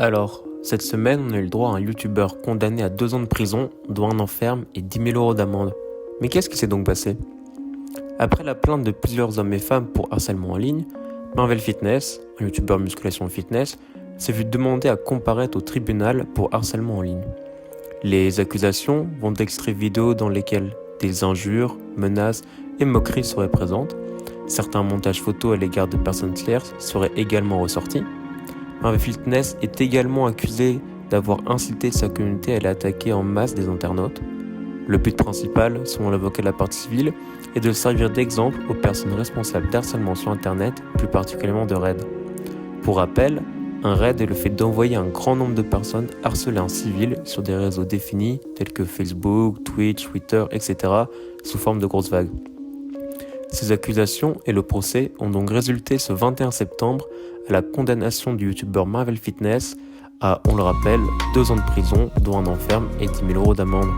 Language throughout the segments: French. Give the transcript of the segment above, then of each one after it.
Alors, cette semaine, on a eu le droit à un youtubeur condamné à 2 ans de prison, dont 1 an ferme et 10 000 euros d'amende. Mais qu'est-ce qui s'est donc passé? Après la plainte de plusieurs hommes et femmes pour harcèlement en ligne, Marvel Fitness, un youtubeur musculation et fitness, s'est vu demander à comparaître au tribunal pour harcèlement en ligne. Les accusations vont d'extraits vidéo dans lesquels des injures, menaces et moqueries seraient présentes. Certains montages photos à l'égard de personnes tierces seraient également ressortis. Marvel Fitness est également accusé d'avoir incité sa communauté à aller attaquer en masse des internautes. Le but principal, selon l'avocat de la partie civile, est de servir d'exemple aux personnes responsables d'harcèlement sur Internet, plus particulièrement de raids. Pour rappel, un raid est le fait d'envoyer un grand nombre de personnes harceler un civil sur des réseaux définis tels que Facebook, Twitch, Twitter, etc. sous forme de grosses vagues. Ces accusations et le procès ont donc résulté ce 21 septembre à la condamnation du youtubeur Marvel Fitness à, on le rappelle, 2 ans de prison, dont 1 an ferme et 10 000 euros d'amende.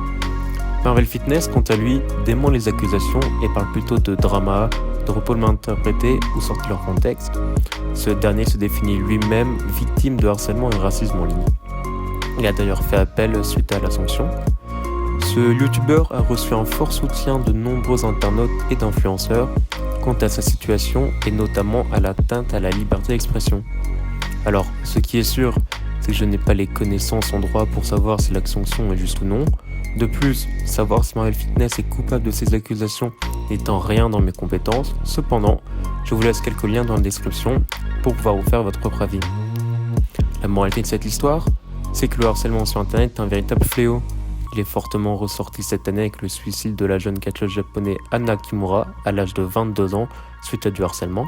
Marvel Fitness, quant à lui, dément les accusations et parle plutôt de drama, de repos mal interprétés ou sortis de leur contexte. Ce dernier se définit lui-même victime de harcèlement et racisme en ligne. Il a d'ailleurs fait appel suite à la sanction. Ce youtubeur a reçu un fort soutien de nombreux internautes et d'influenceurs quant à sa situation et notamment à l'atteinte à la liberté d'expression. Alors, ce qui est sûr, c'est que je n'ai pas les connaissances en droit pour savoir si la sanction est juste ou non. De plus, savoir si Marvel Fitness est coupable de ces accusations n'est en rien dans mes compétences. Cependant, je vous laisse quelques liens dans la description pour pouvoir vous faire votre propre avis. La moralité de cette histoire, c'est que le harcèlement sur Internet est un véritable fléau. Il est fortement ressorti cette année avec le suicide de la jeune catcheuse japonaise Hana Kimura à l'âge de 22 ans suite à du harcèlement.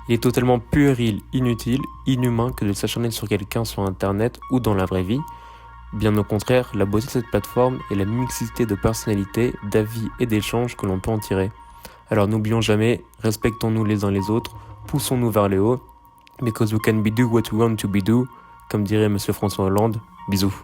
Il est totalement puéril, inutile, inhumain que de s'acharner sur quelqu'un sur Internet ou dans la vraie vie. Bien au contraire, la beauté de cette plateforme est la mixité de personnalités, d'avis et d'échanges que l'on peut en tirer. Alors n'oublions jamais, respectons-nous les uns les autres, poussons-nous vers les hauts, because we can be do what we want to be do, comme dirait Monsieur François Hollande. Bisous.